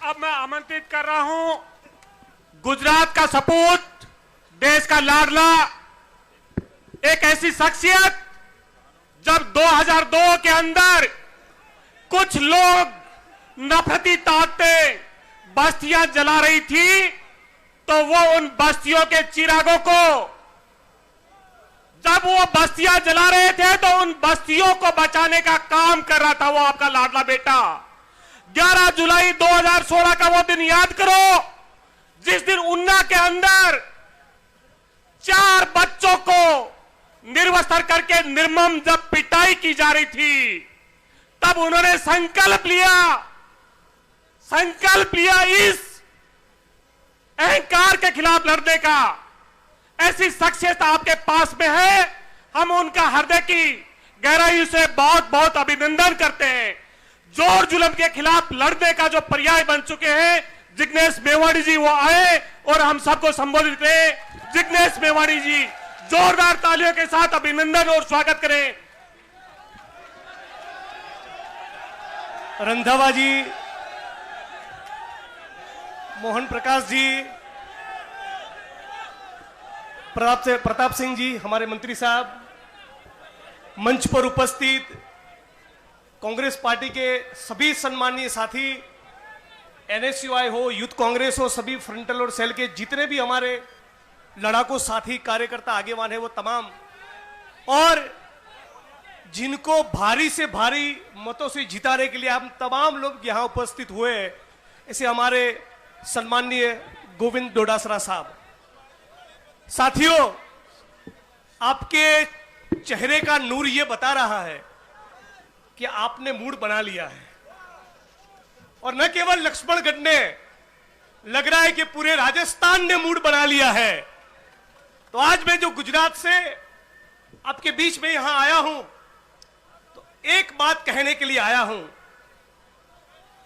अब मैं आमंत्रित कर रहा हूं गुजरात का सपूत, देश का लाडला, एक ऐसी शख्सियत जब 2002 के अंदर कुछ लोग नफरती ताकतें बस्तियां जला रही थी, तो वो उन बस्तियों के चिरागों को, जब वो बस्तियां जला रहे थे तो उन बस्तियों को बचाने का काम कर रहा था वो आपका लाडला बेटा। 11 जुलाई 2016 का वो दिन याद करो, जिस दिन उन्ना के अंदर 4 बच्चों को निर्वस्त्र करके निर्मम जब पिटाई की जा रही थी, तब उन्होंने संकल्प लिया इस अहंकार के खिलाफ लड़ने का। ऐसी शख्सियत आपके पास में है, हम उनका हृदय की गहराई से बहुत बहुत अभिनंदन करते हैं। जोर जुल्म के खिलाफ लड़ने का जो पर्याय बन चुके हैं, जिग्नेश मेवाड़ी जी वो आए और हम सबको संबोधित करें। जिग्नेश मेवाड़ी जी, जोरदार तालियों के साथ अभिनंदन और स्वागत करें। रंधावा जी, मोहन प्रकाश जी, प्रताप सिंह जी, हमारे मंत्री साहब, मंच पर उपस्थित कांग्रेस पार्टी के सभी सम्मानीय साथी, एनएसयूआई हो, यूथ कांग्रेस हो, सभी फ्रंटल और सेल के जितने भी हमारे लड़ाकू साथी कार्यकर्ता आगेवान है वो तमाम, और जिनको भारी से भारी मतों से जिताने के लिए हम तमाम लोग यहां उपस्थित हुए, ऐसे हमारे सम्मानीय गोविंद डोडासरा साहब। साथियों, आपके चेहरे का नूर ये बता रहा है कि आपने मूड बना लिया है, और न केवल लक्ष्मणगढ़ ने, लग रहा है कि पूरे राजस्थान ने मूड बना लिया है। तो आज मैं जो गुजरात से आपके बीच में यहां आया हूं, तो एक बात कहने के लिए आया हूं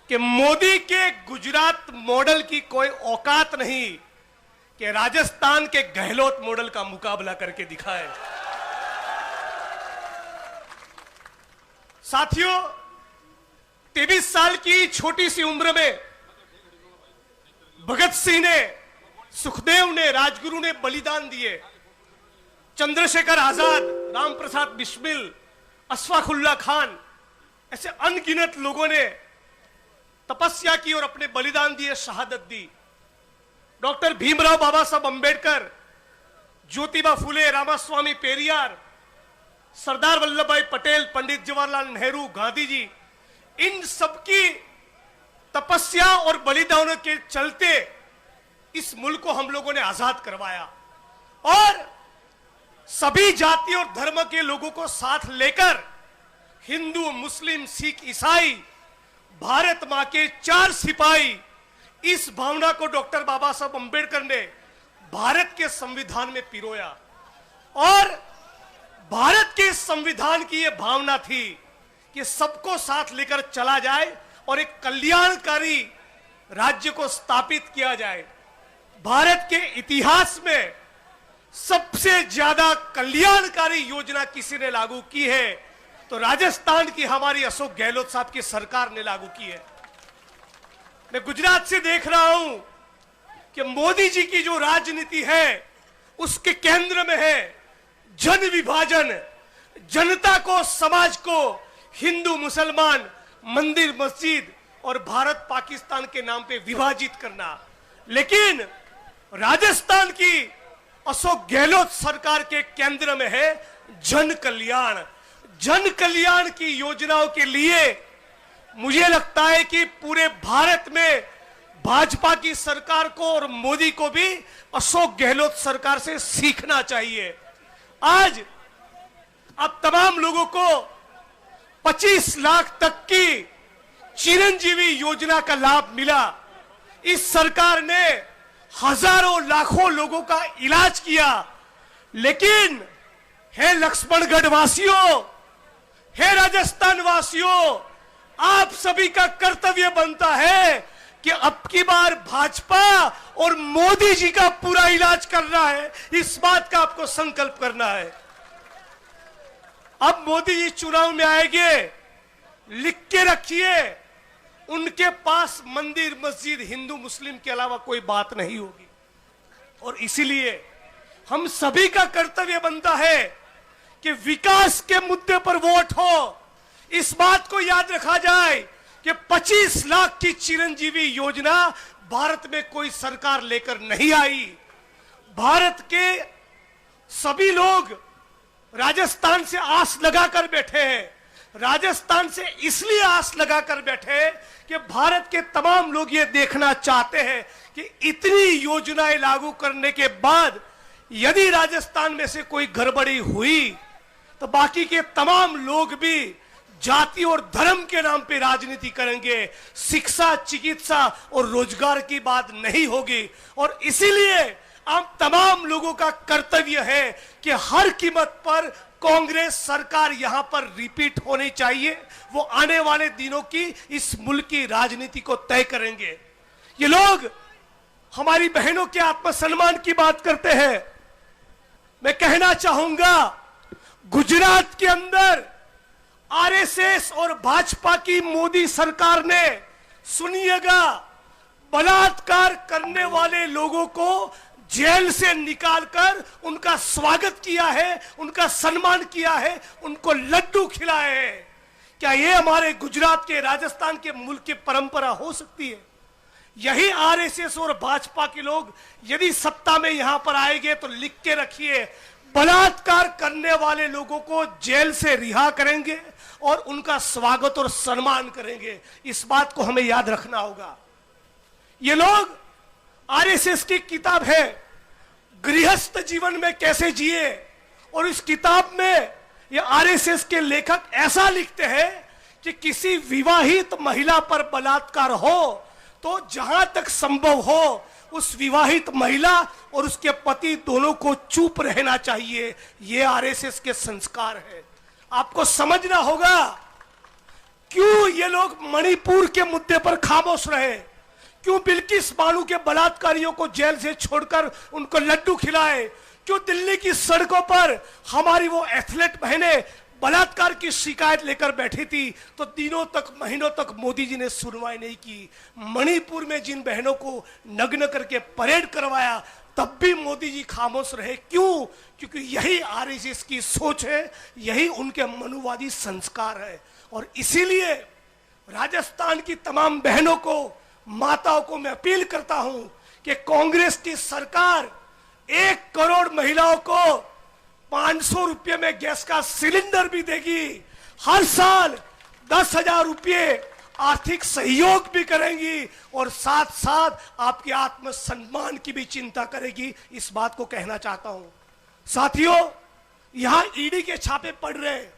कि मोदी के गुजरात मॉडल की कोई औकात नहीं कि राजस्थान के गहलोत मॉडल का मुकाबला करके दिखाए। साथियों, 23 साल की छोटी सी उम्र में भगत सिंह ने, सुखदेव ने, राजगुरु ने बलिदान दिए। चंद्रशेखर आजाद, राम प्रसाद बिस्मिल, अशफाकुल्ला खान, ऐसे अनगिनत लोगों ने तपस्या की और अपने बलिदान दिए, शहादत दी। डॉक्टर भीमराव बाबा साहब अंबेडकर, ज्योतिबा फुले, रामास्वामी पेरियार, सरदार वल्लभ भाई पटेल, पंडित जवाहरलाल नेहरू, गांधी जी, इन सबकी तपस्या और बलिदानों के चलते इस मुल्क को हम लोगों ने आजाद करवाया, और सभी जाति और धर्म के लोगों को साथ लेकर हिंदू, मुस्लिम, सिख, ईसाई, भारत मां के 4 सिपाही, इस भावना को डॉक्टर बाबा साहब अंबेडकर ने भारत के संविधान में पिरोया। और भारत के संविधान की यह भावना थी कि सबको साथ लेकर चला जाए और एक कल्याणकारी राज्य को स्थापित किया जाए। भारत के इतिहास में सबसे ज्यादा कल्याणकारी योजना किसी ने लागू की है तो राजस्थान की हमारी अशोक गहलोत साहब की सरकार ने लागू की है। मैं गुजरात से देख रहा हूं कि मोदी जी की जो राजनीति है उसके केंद्र में है जन विभाजन, जनता को, समाज को हिंदू, मुसलमान, मंदिर, मस्जिद और भारत पाकिस्तान के नाम पे विभाजित करना। लेकिन राजस्थान की अशोक गहलोत सरकार के केंद्र में है जन कल्याण। जन कल्याण की योजनाओं के लिए मुझे लगता है कि पूरे भारत में भाजपा की सरकार को और मोदी को भी अशोक गहलोत सरकार से सीखना चाहिए। आज अब तमाम लोगों को 25 लाख तक की चिरंजीवी योजना का लाभ मिला। इस सरकार ने हजारों लाखों लोगों का इलाज किया। लेकिन हे लक्ष्मणगढ़ वासियों, हे राजस्थान वासियों, आप सभी का कर्तव्य बनता है कि अब की बार भाजपा और मोदी जी का पूरा इलाज करना है। इस बात का आपको संकल्प करना है। अब मोदी जी चुनाव में आएंगे, लिख के रखिए उनके पास मंदिर मस्जिद हिंदू मुस्लिम के अलावा कोई बात नहीं होगी। और इसीलिए हम सभी का कर्तव्य बनता है कि विकास के मुद्दे पर वोट हो। इस बात को याद रखा जाए कि 25 लाख की चिरंजीवी योजना भारत में कोई सरकार लेकर नहीं आई। भारत के सभी लोग राजस्थान से आस लगाकर बैठे हैं। राजस्थान से इसलिए आस लगाकर बैठे हैं कि भारत के तमाम लोग ये देखना चाहते हैं कि इतनी योजनाएं लागू करने के बाद यदि राजस्थान में से कोई गड़बड़ी हुई तो बाकी के तमाम लोग भी जाति और धर्म के नाम पे राजनीति करेंगे। शिक्षा, चिकित्सा और रोजगार की बात नहीं होगी। और इसीलिए आप तमाम लोगों का कर्तव्य है कि हर कीमत पर कांग्रेस सरकार यहां पर रिपीट होनी चाहिए। वो आने वाले दिनों की इस मुल्क की राजनीति को तय करेंगे। ये लोग हमारी बहनों के आत्मसम्मान की बात करते हैं। मैं कहना चाहूंगा, गुजरात के अंदर आरएसएस और भाजपा की मोदी सरकार ने, सुनिएगा, बलात्कार करने वाले लोगों को जेल से निकालकर उनका स्वागत किया है, उनका सम्मान किया है, उनको लड्डू खिलाए हैं। क्या ये हमारे गुजरात के, राजस्थान के मुल्क की परंपरा हो सकती है? यही आरएसएस और भाजपा के लोग यदि सत्ता में यहां पर आएंगे तो लिख के रखिए, बलात्कार करने वाले लोगों को जेल से रिहा करेंगे और उनका स्वागत और सम्मान करेंगे। इस बात को हमें याद रखना होगा। ये लोग, आरएसएस की किताब है गृहस्थ जीवन में कैसे जिए, और इस किताब में ये आरएसएस के लेखक ऐसा लिखते हैं कि किसी विवाहित महिला पर बलात्कार हो तो जहां तक संभव हो उस विवाहित महिला और उसके पति दोनों को चुप रहना चाहिए। ये आरएसएस के संस्कार है। आपको समझना होगा क्यों ये लोग मणिपुर के मुद्दे पर खामोश रहे, क्यों बिल्किस बानो के बलात्कारियों को जेल से छोड़कर उनको लड्डू खिलाए, क्यों दिल्ली की सड़कों पर हमारी वो एथलीट बहनें बलात्कार की शिकायत लेकर बैठी थी तो दिनों तक, महीनों तक मोदी जी ने सुनवाई नहीं की। मणिपुर में जिन बहनों को नग्न करके परेड करवाया तब भी मोदी जी खामोश रहे। क्यों? क्योंकि यही आरएसएस की सोच है, यही उनके मनुवादी संस्कार है। और इसीलिए राजस्थान की तमाम बहनों को, माताओं को मैं अपील करता हूं कि कांग्रेस की सरकार 1 करोड़ महिलाओं को 500 रुपये में गैस का सिलेंडर भी देगी। हर साल 10,000 रुपये आर्थिक सहयोग भी करेंगी और साथ साथ आपके आत्मसम्मान की भी चिंता करेगी। इस बात को कहना चाहता हूं। साथियों, यहां ईडी के छापे पड़ रहे हैं।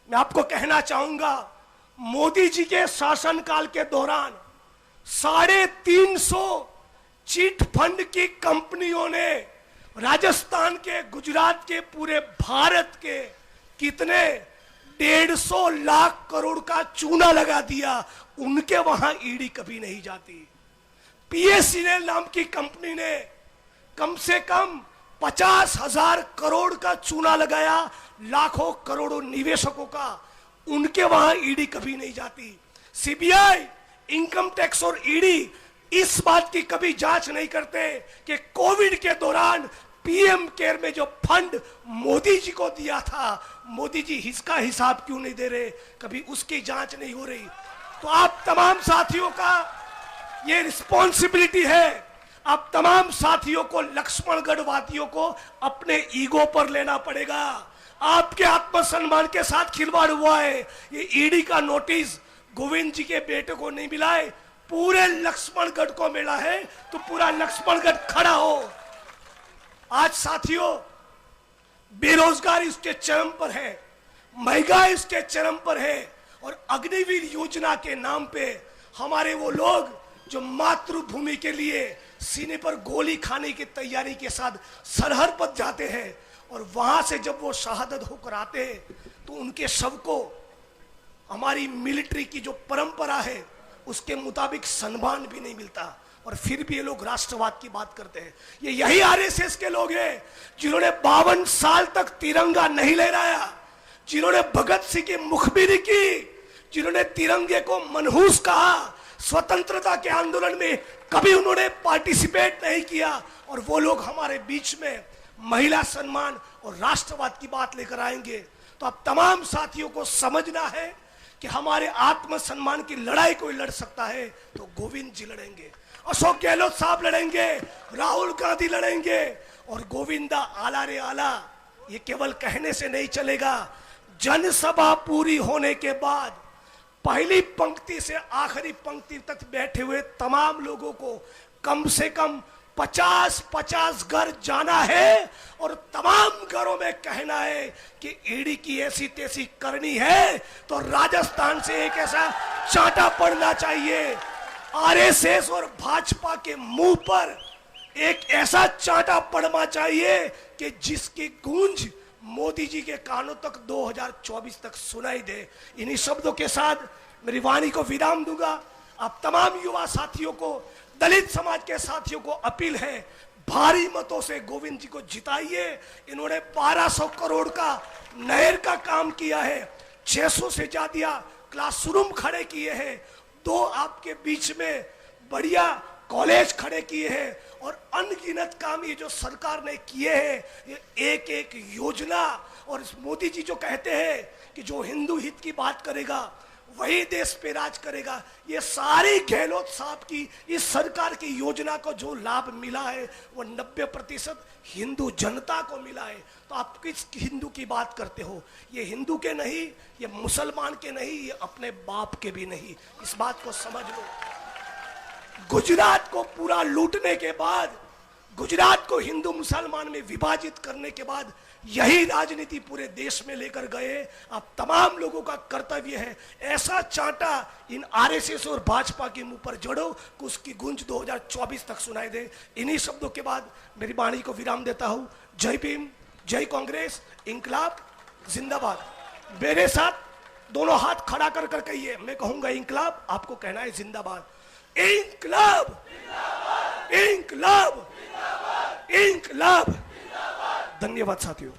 मैं आपको कहना चाहूंगा, मोदी जी के शासनकाल के दौरान 350 चिट फंड की कंपनियों ने राजस्थान के, गुजरात के, पूरे भारत के कितने 150 लाख करोड़ का चूना लगा दिया। उनके वहां ईडी कभी नहीं जाती। पीएससीएल नाम की कंपनी ने कम से कम 50,000 करोड़ का चूना लगाया, लाखों करोड़ों निवेशकों का। उनके वहां ईडी कभी नहीं जाती। सीबीआई, इनकम टैक्स और ईडी इस बात की कभी जांच नहीं करते कि कोविड के दौरान पीएम केयर में जो फंड मोदी जी को दिया था, मोदी जी इसका हिसाब क्यों नहीं दे रहे, कभी उसकी जांच नहीं हो रही। तो आप तमाम साथियों का ये रिस्पॉन्सिबिलिटी है। आप तमाम साथियों को, लक्ष्मणगढ़ वादियों को अपने ईगो पर लेना पड़ेगा। आपके आत्मसम्मान के साथ खिलवाड़ हुआ है। ये ईडी का नोटिस गोविंद जी के बेटे को नहीं मिला है, पूरे लक्ष्मणगढ़ को मिला है। तो पूरा लक्ष्मणगढ़ खड़ा हो। आज साथियों, बेरोजगारी उसके चरम पर है, महंगाई उसके चरम पर है, और अग्निवीर योजना के नाम पे हमारे वो लोग जो मातृभूमि के लिए सीने पर गोली खाने की तैयारी के साथ सरहद पर जाते हैं, और वहां से जब वो शहादत होकर आते हैं तो उनके शव को हमारी मिलिट्री की जो परंपरा है उसके मुताबिक सम्मान भी नहीं मिलता। और फिर भी ये लोग राष्ट्रवाद की बात करते हैं। ये यही आरएसएस के लोग हैं जिन्होंने 52 साल तक तिरंगा नहीं लहराया, जिन्होंने भगत सिंह की मुखबिरी की, जिन्होंने तिरंगे को मनहूस कहा, स्वतंत्रता के आंदोलन में कभी उन्होंने पार्टिसिपेट नहीं किया, और वो लोग हमारे बीच में महिला सम्मान और राष्ट्रवाद की बात लेकर आएंगे। तो अब तमाम साथियों को समझना है कि हमारे आत्मसम्मान की लड़ाई कोई लड़ सकता है तो गोविंद जी लड़ेंगे, अशोक गहलोत साहब लड़ेंगे, राहुल गांधी लड़ेंगे, और गोविंदा आला रे आला ये केवल कहने से नहीं चलेगा। जनसभा पूरी होने के बाद पहली पंक्ति से आखिरी पंक्ति तक बैठे हुए तमाम लोगों को कम से कम 50-50 घर जाना है, और तमाम घरों में कहना है कि ईडी की ऐसी तैसी करनी है तो राजस्थान से एक ऐसा चांटा पड़ना चाहिए, आरएसएस और भाजपा के मुंह पर एक ऐसा चांटा पड़ना चाहिए कि जिसकी गूंज मोदी जी के कानों तक 2024 तक सुनाई दे। इन्हीं शब्दों के साथ मेरी वाणी को विराम दूंगा। आप तमाम युवा साथियों को, दलित समाज के साथियों को अपील है, भारी मतों से गोविंद जी को जिताइए। इन्होंने 1200 करोड़ का नहर का काम किया है, 600 से ज्यादा क्लासरूम खड़े किए हैं, 2 आपके बीच में बढ़िया कॉलेज खड़े किए हैं, और अनगिनत काम ये जो सरकार ने किए हैं, ये एक एक योजना। और मोदी जी जो कहते हैं कि जो हिंदू हित की बात करेगा वही देश पे राज करेगा, ये सारी गहलोत साहब की इस सरकार की योजना को जो लाभ मिला है वो 90% हिंदू जनता को मिला है। तो आप किस हिंदू की बात करते हो? ये हिंदू के नहीं, ये मुसलमान के नहीं, ये अपने बाप के भी नहीं। इस बात को समझ लो। गुजरात को पूरा लूटने के बाद, गुजरात को हिंदू मुसलमान में विभाजित करने के बाद यही राजनीति पूरे देश में लेकर गए। अब तमाम लोगों का कर्तव्य है ऐसा चांटा इन आरएसएस और भाजपा के मुंह पर जड़ो कि उसकी गूंज 2024 तक सुनाई दे। इन्हीं शब्दों के बाद मेरी वाणी को विराम देता हूं। जय भीम, जय कांग्रेस, इंकलाब जिंदाबाद। मेरे साथ दोनों हाथ खड़ा कर कर कहिए, मैं कहूंगा इंकलाब, आपको कहना है जिंदाबाद। इंकलाब, इंकलाब, इंकलाब। धन्यवाद साथियों।